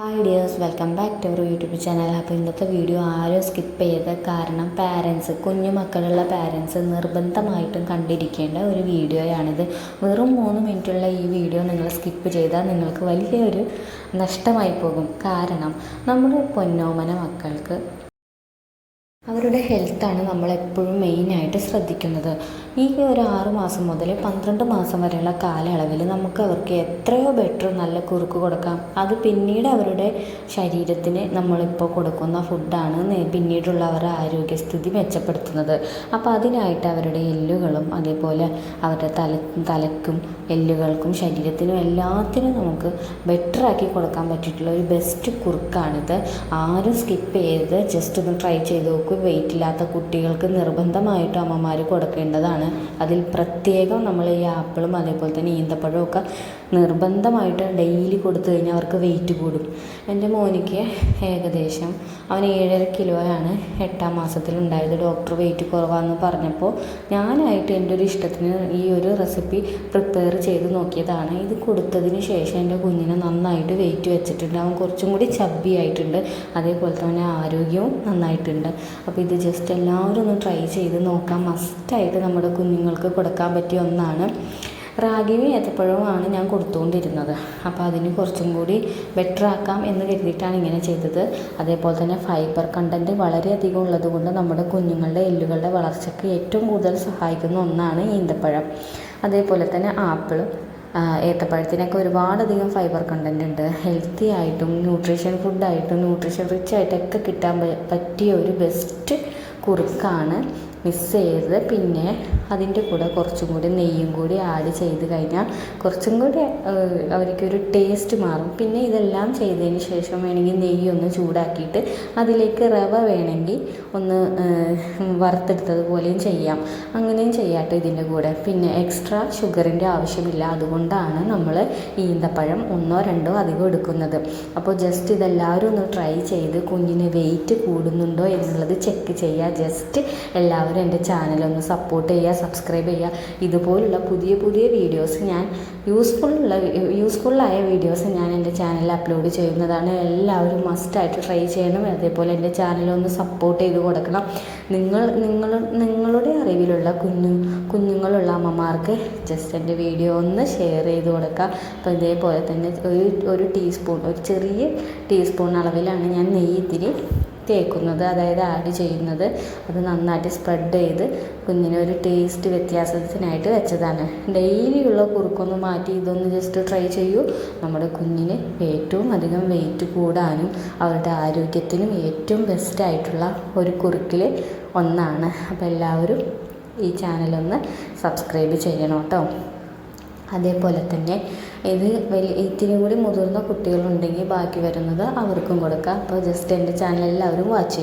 Hi dears, welcome back to our YouTube channel. അപ്പോൾ ഇന്നത്തെ video ആരും സ്കിപ്പ് ചെയ്ത്, കാരണം കുഞ്ഞു മക്കളുള്ള പാരൻസ് നിർബന്ധമായിട്ടും കണ്ടിരിക്കേണ്ട ഒരു വീഡിയോയാണിത്. വെറും 3 മിനിറ്റുള്ള ഈ വീഡിയോ നിങ്ങൾ സ്കിപ്പ് ചെയ്താൽ നിങ്ങൾക്ക് വലിയൊരു നഷ്ടമായി പോകും. കാരണം നമ്മുടെ പൊന്നോമന മക്കൾക്ക് അവരുടെ ഹെൽത്താണ് നമ്മളെപ്പോഴും മെയിനായിട്ട് ശ്രദ്ധിക്കുന്നത്. ഈ ഒരു 6 മാസം മുതൽ 12 മാസം വരെയുള്ള കാലയളവിൽ നമുക്ക് അവർക്ക് എത്രയോ ബെറ്റർ നല്ല കുറുക്ക് കൊടുക്കാം. അത് പിന്നീട് അവരുടെ ശരീരത്തിന് നമ്മളിപ്പോൾ കൊടുക്കുന്ന ഫുഡാണ് പിന്നീടുള്ള അവരുടെ ആരോഗ്യസ്ഥിതി മെച്ചപ്പെടുത്തുന്നത്. അപ്പോൾ അതിനായിട്ട് അവരുടെ എല്ലുകളും അതേപോലെ അവരുടെ തലയ്ക്കും എല്ലുകൾക്കും ശരീരത്തിനും എല്ലാത്തിനും നമുക്ക് ബെറ്ററാക്കി കൊടുക്കാൻ പറ്റിയിട്ടുള്ള ഒരു ബെസ്റ്റ് കുറുക്കാണിത്. ആരും സ്കിപ്പ് ചെയ്ത് ജസ്റ്റ് ഒന്ന് ട്രൈ ചെയ്ത് നോക്കൂ. വെയിറ്റ് ഇല്ലാത്ത കുട്ടികൾക്ക് നിർബന്ധമായിട്ടും അമ്മമാർ കൊടുക്കേണ്ടതാണ്. അതിൽ പ്രത്യേകം നമ്മൾ ഈ ആപ്പിളും അതേപോലെ തന്നെ ഈന്തപ്പഴവും ഒക്കെ നിർബന്ധമായിട്ട് ഡെയിലി കൊടുത്തു കഴിഞ്ഞാൽ അവർക്ക് വെയിറ്റ് കൂടും. എൻ്റെ മോനിക്ക് ഏകദേശം അവൻ 7.5 കിലോയാണ് 8ാം മാസത്തിൽ ഉണ്ടായത്. ഡോക്ടർ വെയിറ്റ് കുറവാണെന്ന് പറഞ്ഞപ്പോൾ ഞാനായിട്ട് എൻ്റെ ഒരു ഇഷ്ടത്തിന് ഈ ഒരു റെസിപ്പി പ്രിപ്പയർ ചെയ്ത് നോക്കിയതാണ്. ഇത് കൊടുത്തതിന് ശേഷം എൻ്റെ കുഞ്ഞിനെ നന്നായിട്ട് വെയിറ്റ് വെച്ചിട്ടുണ്ട്. അവൻ കുറച്ചും കൂടി ചബ്ബി ആയിട്ടുണ്ട്. അതേപോലെ തന്നെ ആരോഗ്യവും നന്നായിട്ടുണ്ട്. അപ്പോൾ ഇത് ജസ്റ്റ് എല്ലാവരും ഒന്ന് ട്രൈ ചെയ്ത് നോക്കാം. മസ്റ്റായിട്ട് നമ്മുടെ കുഞ്ഞുങ്ങൾക്ക് കൊടുക്കാൻ പറ്റിയ ഒന്നാണ്. റാഗിയും ഏത്തപ്പഴവുമാണ് ഞാൻ കൊടുത്തുകൊണ്ടിരുന്നത്. അപ്പോൾ അതിന് കുറച്ചും കൂടി ബെറ്റർ ആക്കാം എന്ന് കരുതിയിട്ടാണ് ഇങ്ങനെ ചെയ്തത്. അതേപോലെ തന്നെ ഫൈബർ കണ്ടൻറ്റ് വളരെയധികം ഉള്ളതുകൊണ്ട് നമ്മുടെ കുഞ്ഞുങ്ങളുടെ എല്ലുകളുടെ വളർച്ചയ്ക്ക് ഏറ്റവും കൂടുതൽ സഹായിക്കുന്ന ഒന്നാണ് ഈന്തപ്പഴം. അതേപോലെ തന്നെ ആപ്പിളും ഏത്തപ്പഴത്തിനൊക്കെ ഒരുപാടധികം ഫൈബർ കണ്ടൻറ്റ് ഉണ്ട്. ഹെൽത്തി ആയിട്ടും ന്യൂട്രീഷൻ ഫുഡായിട്ടും ന്യൂട്രീഷൻ റിച്ച് ആയിട്ടൊക്കെ കിട്ടാൻ പറ്റിയ ഒരു ബെസ്റ്റ് കുറുക്കാണ്. മിക്സ് ചെയ്ത് പിന്നെ അതിൻ്റെ കൂടെ കുറച്ചും കൂടി നെയ്യും കൂടി ആഡ് ചെയ്ത് കഴിഞ്ഞാൽ കുറച്ചും കൂടി അവർക്കൊരു ടേസ്റ്റ് മാറും. പിന്നെ ഇതെല്ലാം ചെയ്തതിന് ശേഷം വേണമെങ്കിൽ നെയ്യൊന്ന് ചൂടാക്കിയിട്ട് അതിലേക്ക് റവ വേണമെങ്കിൽ ഒന്ന് വറുത്തെടുത്തതുപോലെയും ചെയ്യാം. അങ്ങനെയും ചെയ്യാട്ടോ ഇതിൻ്റെ കൂടെ. പിന്നെ എക്സ്ട്രാ ഷുഗറിൻ്റെ ആവശ്യമില്ല. അതുകൊണ്ടാണ് നമ്മൾ ഈന്തപ്പഴം 1 or 2 അധികം എടുക്കുന്നത്. അപ്പോൾ ജസ്റ്റ് ഇതെല്ലാവരും ഒന്ന് ട്രൈ ചെയ്ത് കുഞ്ഞിന് വെയിറ്റ് കൂടുന്നുണ്ടോ എന്നുള്ളത് ചെക്ക് ചെയ്യുക. ജസ്റ്റ് എല്ലാവരും എൻ്റെ ചാനലൊന്ന് സപ്പോർട്ട് ചെയ്യുക, സബ്സ്ക്രൈബ് ചെയ്യുക. ഇതുപോലുള്ള പുതിയ പുതിയ വീഡിയോസ് ഞാൻ യൂസ്ഫുള്ളായ വീഡിയോസ് ഞാൻ എൻ്റെ ചാനലിൽ അപ്ലോഡ് ചെയ്യുന്നതാണ്. എല്ലാവരും മസ്റ്റായിട്ട് ട്രൈ ചെയ്യണം. അതേപോലെ എൻ്റെ ചാനലൊന്ന് സപ്പോർട്ട് ചെയ്ത് കൊടുക്കണം. നിങ്ങളുടെ അറിവിലുള്ള കുഞ്ഞുങ്ങളുള്ള അമ്മമാർക്ക് ജസ്റ്റ് എൻ്റെ വീഡിയോ ഒന്ന് ഷെയർ ചെയ്ത് കൊടുക്കുക. അപ്പോൾ ഇതേപോലെ തന്നെ ഒരു ടീസ്പൂൺ, ഒരു ചെറിയ ടീസ്പൂൺ അളവിലാണ് ഞാൻ നെയ്യ് ഇത്തിരി തേക്കുന്നത്, അതായത് ആഡ് ചെയ്യുന്നത്. അത് നന്നായിട്ട് സ്പ്രെഡ് ചെയ്ത് കുഞ്ഞിന് ഒരു ടേസ്റ്റ് വ്യത്യാസത്തിനായിട്ട് വെച്ചതാണ്. ഡെയിലിയുള്ള കുറുക്കൊന്ന് മാറ്റി ഇതൊന്ന് ജസ്റ്റ് ട്രൈ ചെയ്യൂ. നമ്മുടെ കുഞ്ഞിന് ഏറ്റവും അധികം വെയിറ്റ് കൂടാനും അവരുടെ ആരോഗ്യത്തിനും ഏറ്റവും ബെസ്റ്റായിട്ടുള്ള ഒരു കുറുക്കിൽ ഒന്നാണ്. അപ്പോൾ എല്ലാവരും ഈ ചാനലൊന്ന് സബ്സ്ക്രൈബ് ചെയ്യണം കേട്ടോ. അതേപോലെ തന്നെ ഇത് ഇത്തിരി കൂടി മുതിർന്ന കുട്ടികളുണ്ടെങ്കിൽ ബാക്കി വരുന്നത് അവർക്കും കൊടുക്കാം. അപ്പോൾ ജസ്റ്റ് എൻ്റെ ചാനൽ എല്ലാവരും വാച്ച് ചെയ്യും.